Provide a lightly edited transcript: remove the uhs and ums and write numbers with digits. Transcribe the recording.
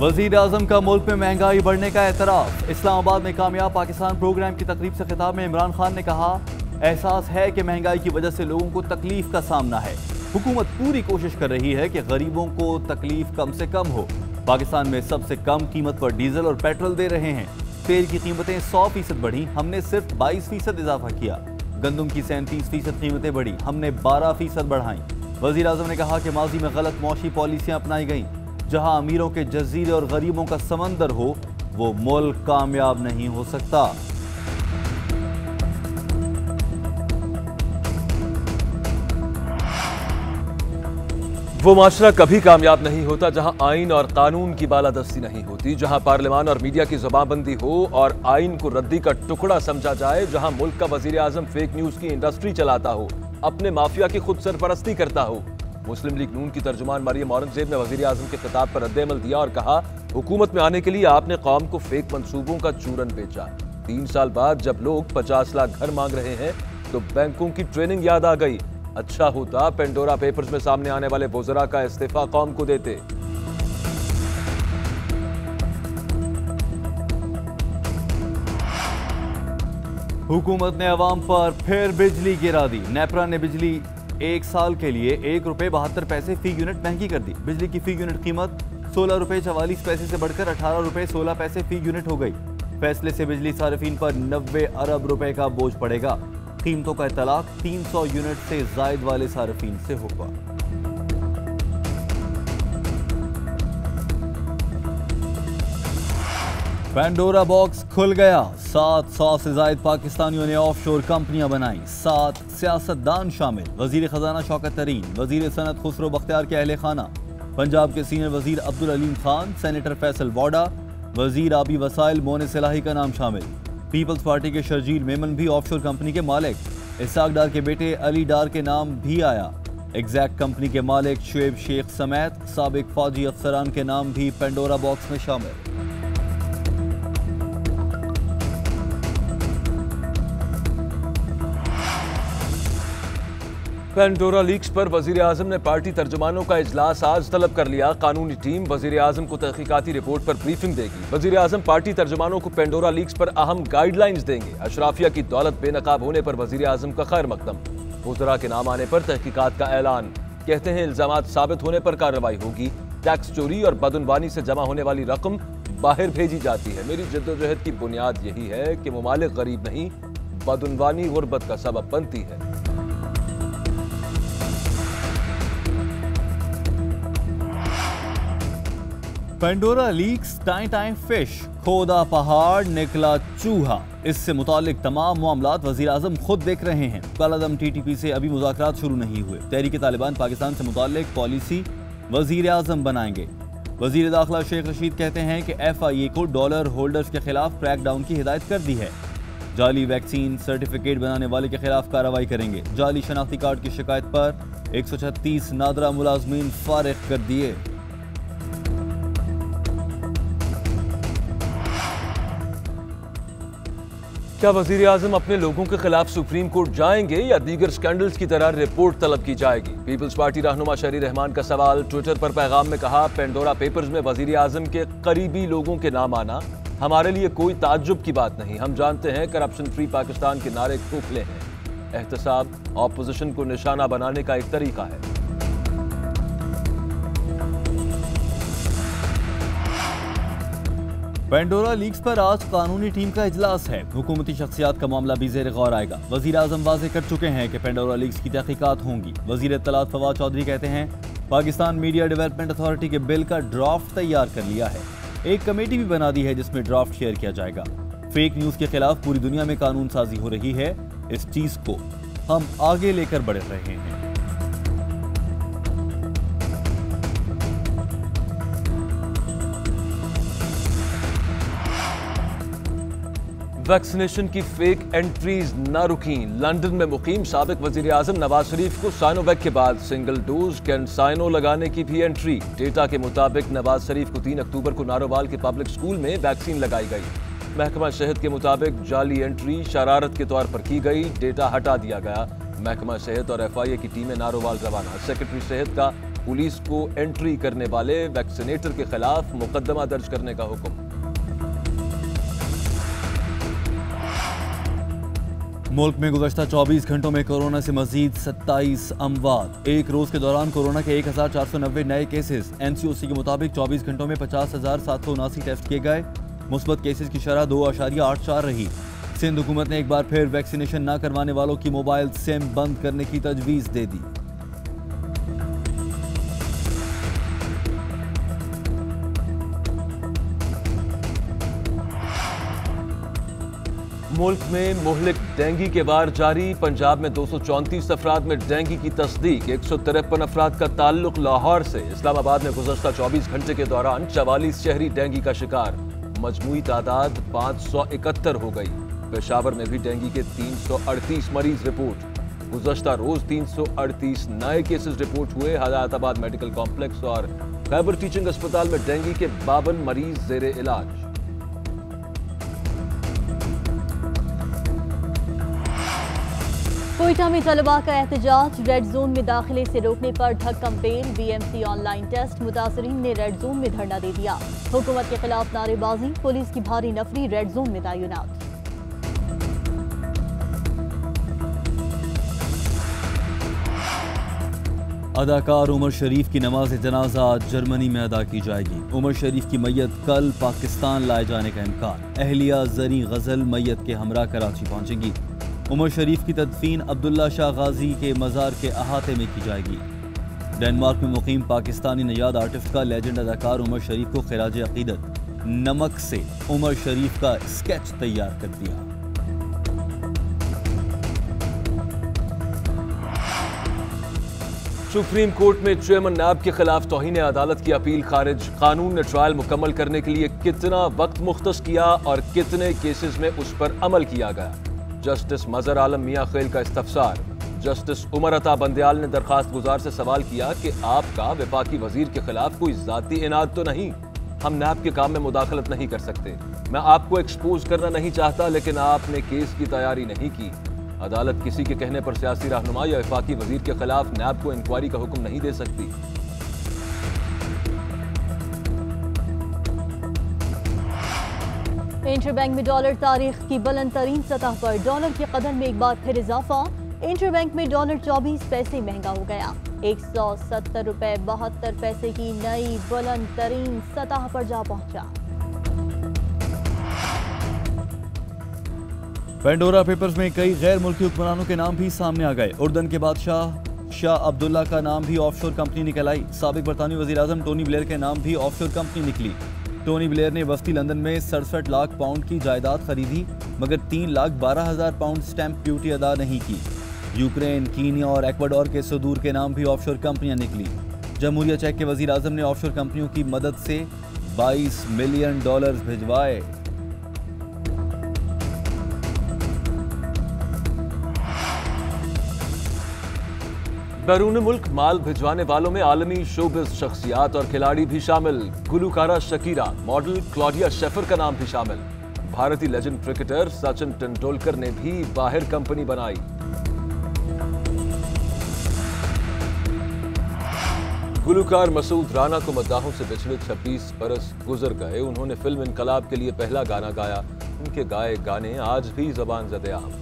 वजीर आजम का मुल्क में महंगाई बढ़ने का एतराफ। इस्लामाबाद में कामयाब पाकिस्तान प्रोग्राम की तकरीब से खिताब में इमरान खान ने कहा, एहसास है कि महंगाई की वजह से लोगों को तकलीफ का सामना है। हुकूमत पूरी कोशिश कर रही है कि गरीबों को तकलीफ कम से कम हो। पाकिस्तान में सबसे कम कीमत पर डीजल और पेट्रोल दे रहे हैं। तेल की कीमतें 100% बढ़ी, हमने सिर्फ 22% इजाफा किया। गंदम की 37% कीमतें बढ़ी, हमने 12% बढ़ाई। वजीर आजम ने कहा कि माजी में गलत मौशी पॉलिसियां अपनाई गईं। जहां अमीरों के जजीरे और गरीबों का समंदर हो, वो मुल्क कामयाब नहीं हो सकता। वो माशरा कभी कामयाब नहीं होता जहां आइन और कानून की बालादस्ती नहीं होती, जहां पार्लियामान और मीडिया की ज़बानबंदी हो और आइन को रद्दी का टुकड़ा समझा जाए, जहां मुल्क का वजीर आजम फेक न्यूज की इंडस्ट्री चलाता हो, अपने माफिया की खुद सरपरस्ती करता हो। मुस्लिम लीग नून की तर्जुमान मरियम औरंगजेब ने वजीर आजम के खिताब पर रद्द-ए-अमल दिया और कहा, हुकूमत में आने के लिए आपने कौम को फेक मंसूबों का चूरन बेचा। 3 साल बाद जब लोग 50 लाख घर मांग रहे हैं तो बैंकों की ट्रेनिंग याद आ गई। अच्छा होता पेंडोरा पेपर्स में सामने आने वाले वज़रा का इस्तीफा कौम को देते। हुकूमत ने अवाम पर फिर बिजली गिरा दी। नेपरा ने बिजली 1 साल के लिए ₹1.72 फी यूनिट महंगी कर दी। बिजली की फी यूनिट कीमत ₹16.44 से बढ़कर ₹18.16 फी यूनिट हो गई। फैसले से बिजली सार्फिन पर 90 अरब रुपए का बोझ पड़ेगा। कीमतों का इतलाक 300 यूनिट से जायद वाले सार्फिन से होगा। पेंडोरा बॉक्स खुल गया। 700 से जायद पाकिस्तानियों ने ऑफशोर कंपनियां बनाई। 7 सियासतदान शामिल। वजीर खजाना शौकत तरीन, वजीर सनत खुसरो बख्तियार के अहले खाना, पंजाब के सीनियर वजीर अब्दुल अलीम खान, सेनेटर फैसल वाडा, वजीर आबी वसाइल मोने सिलाही का नाम शामिल। पीपल्स पार्टी के शर्जील मेमन भी ऑफशोर कंपनी के मालिक। इसाक डार के बेटे अली डार के नाम भी आया। एग्जैक्ट कंपनी के मालिक शुएब शेख समेत साबिक फौजी अफसरान के नाम भी पेंडोरा बॉक्स में शामिल। पेंडोरा लीक्स पर वजीर आजम ने पार्टी तर्जुमानों का इजलास आज तलब कर लिया। कानूनी टीम वजीर आजम को तहकीकाती रिपोर्ट पर ब्रीफिंग देगी। वजीर आजम पार्टी तर्जुमानों को पेंडोरा लीक्स पर अहम गाइडलाइंस देंगे। अशराफिया की दौलत बेनकाब होने पर वजीर आजम का खैर मकदम। वज़रा के नाम आने पर तहकीकात का ऐलान। कहते हैं इल्जामात साबित होने पर कार्रवाई होगी। टैक्स चोरी और बदउनवानी से जमा होने वाली रकम बाहर भेजी जाती है। मेरी जद्दोजहद की बुनियाद यही है कि मुमालिक गरीब नहीं, बदउनवानी गुर्बत का सबब बनती है। Pandora leaks time time fish, खोदा पहाड़ निकला चूहा। इससे मुतालिक तमाम मामलात वजीर आजम खुद देख रहे हैं। कालादम TTP से अभी मुज़ाकरात शुरू नहीं हुए। तहरीक तालिबान पाकिस्तान से मुतालिक पॉलिसी वजीर आजम बनाएंगे। वजीर दाखिला शेख रशीद कहते हैं कि FIA को डॉलर होल्डर्स के खिलाफ क्रैकडाउन की हिदायत कर दी है। जाली वैक्सीन सर्टिफिकेट बनाने वाले के खिलाफ कार्रवाई करेंगे। जाली शनाख्ती कार्ड की शिकायत पर 136 नादरा मुलाजमीन फारिग कर दिए। क्या वजीर आजम अपने लोगों के खिलाफ सुप्रीम कोर्ट जाएंगे या दीगर स्कैंडल्स की तरह रिपोर्ट तलब की जाएगी? पीपल्स पार्टी रहनुमा शहरी रहमान का सवाल। ट्विटर पर पैगाम में कहा, पेंडोरा पेपर्स में वजीर आजम के करीबी लोगों के नाम आना हमारे लिए कोई ताज्जुब की बात नहीं। हम जानते हैं करप्शन फ्री पाकिस्तान के नारे खोखले हैं। एहतसाब ऑपोजिशन को निशाना बनाने का एक तरीका है। पेंडोरा लीक्स पर आज कानूनी टीम का इजलास है। हुकूमती शख्सियात का मामला भी ज़ेर गौर आएगा। वजीर आजम वाज़े कर चुके हैं कि पेंडोरा लीक्स की तहकीकात होंगी। वजीर इत्तलात फवाद चौधरी कहते हैं, पाकिस्तान मीडिया डेवलपमेंट अथॉरिटी के बिल का ड्राफ्ट तैयार कर लिया है। एक कमेटी भी बना दी है जिसमें ड्राफ्ट शेयर किया जाएगा। फेक न्यूज के खिलाफ पूरी दुनिया में कानून साजी हो रही है। इस चीज को हम आगे लेकर बढ़ रहे हैं। वैक्सीनेशन की फेक एंट्रीज न रुकी। लंदन में मुकीम साबिक वजीर आजम नवाज शरीफ को साइनोवैक के बाद सिंगल डोज कैंसाइनो लगाने की भी एंट्री। डेटा के मुताबिक नवाज शरीफ को 3 अक्टूबर को नारोवाल के पब्लिक स्कूल में वैक्सीन लगाई गई। महकमा सेहत के मुताबिक जाली एंट्री शरारत के तौर पर की गई। डेटा हटा दिया गया। महकमा सेहत और FIA की टीमें नारोवाल रवाना। सेक्रेटरी सेहत का पुलिस को एंट्री करने वाले वैक्सीनेटर के खिलाफ मुकदमा दर्ज करने का हुक्म। मुल्क में गुज़श्ता 24 घंटों में कोरोना से मजीद 27 अमवात। एक रोज के दौरान कोरोना के 1490 नए केसेस। एनसीओसी के मुताबिक 24 घंटों में 50,779 टेस्ट किए गए। मुस्बत केसेस की शरह 2.84 रही। सिंध हुकूमत ने एक बार फिर वैक्सीनेशन न करवाने वालों की मोबाइल सिम बंद करने की तजवीज़ दे दी। मुल्क में मुहलिक डेंगू के वार जारी। पंजाब में 234 अफराद में डेंगू की तस्दीक। 153 अफराद का ताल्लुक लाहौर से। इस्लामाबाद में गुज़श्ता 24 घंटे के दौरान 44 शहरी डेंगू का शिकार। मजमूई तादाद 571 हो गई। पेशावर में भी डेंगू के 338 मरीज रिपोर्ट। गुज़श्ता रोज 338 नए केसेस रिपोर्ट हुए। हयाताबाद मेडिकल कॉम्प्लेक्स और खैबर टीचिंग अस्पताल में डेंगू के 52 मरीज जेर इलाज। कोयटा में तलबा का एहतजाज। रेड जोन में दाखिले से रोकने पर ठग कैंपेन। BMC online test. मुतासरीन ने रेड जोन में धरना दे दिया। हुकूमत के खिलाफ नारेबाजी। पुलिस की भारी नफरी रेड जोन में तैनात। अदाकार उमर शरीफ की नमाज जनाजा जर्मनी में अदा की जाएगी। उमर शरीफ की मैयत कल पाकिस्तान लाए जाने का इम्कान। अहलिया जरी गजल मैयत के हमरा कराची पहुंचेगी। उमर शरीफ की तदफीन अब्दुल्ला शाह गाजी के मज़ार के अहाते में की जाएगी। डेनमार्क में मुकीम पाकिस्तानी नयाद आर्टिस्ट का लेजेंड अदाकार उमर शरीफ को खिराज अकीदत। नमक से उमर शरीफ का स्केच तैयार कर दिया। सुप्रीम कोर्ट में चेयरमैन नैब के खिलाफ तौहीन अदालत की अपील खारिज। कानून ने ट्रायल मुकम्मल करने के लिए कितना वक्त मुख्तस किया और कितने केसेस में उस पर अमल किया गया। जस्टिस मजहर आलम मियां खेल का इस्तफसार। जस्टिस उमर अता बंदयाल ने दरखास्त गुजार से सवाल किया कि आपका वफाकी वजीर के खिलाफ कोई जाती इनाद तो नहीं। हम नैब के काम में मुदाखलत नहीं कर सकते। मैं आपको एक्सपोज करना नहीं चाहता, लेकिन आपने केस की तैयारी नहीं की। अदालत किसी के कहने पर सियासी रहनुमा या वफाकी वजीर के खिलाफ नैब को इंक्वायरी का हुक्म नहीं दे सकती। इंटरबैंक में डॉलर तारीख की बुलंद तरीन सतह पर। डॉलर की कदर में एक बार फिर इजाफा। इंटरबैंक में डॉलर 24 पैसे महंगा हो गया। 170 रुपए 72 पैसे की नई बुलंद तरीन सतह पर जा पहुंचा। पेंडोरा पेपर्स में कई गैर मुल्की हुक्मरानों के नाम भी सामने आ गए। उर्दन के बादशाह शाह अब्दुल्ला का नाम भी ऑफशोर कंपनी निकल आई। साबिक बरतानवी वज़ीर आज़म टोनी ब्लेयर के नाम भी ऑफशोर कंपनी निकली। टोनी ब्लेयर ने वस्ती लंदन में 67 लाख पाउंड की जायदाद खरीदी, मगर 3,12,000 पाउंड स्टैंप ड्यूटी अदा नहीं की। यूक्रेन, कीनिया और एक्वाडोर के सदूर के नाम भी ऑफशोर कंपनियां निकली। जमहूरिया चेक के वज़ीर आज़म ने ऑफशोर कंपनियों की मदद से $22 मिलियन भिजवाए। बैरून मुल्क माल भिजवाने वालों में आलमी शोबिज़ शख्सियात और खिलाड़ी भी शामिल। गुलूकारा शकीरा, मॉडल क्लॉडिया शेफर का नाम भी शामिल। भारतीय लेजेंड क्रिकेटर सचिन तेंदुलकर ने भी बाहर कंपनी बनाई। गुलूकार मसूद राना को मद्दाहों से पिछले 26 बरस गुजर गए। उन्होंने फिल्म इनकलाब के लिए पहला गाना गाया। उनके गाए गाने आज भी ज़बान ज़दे आम।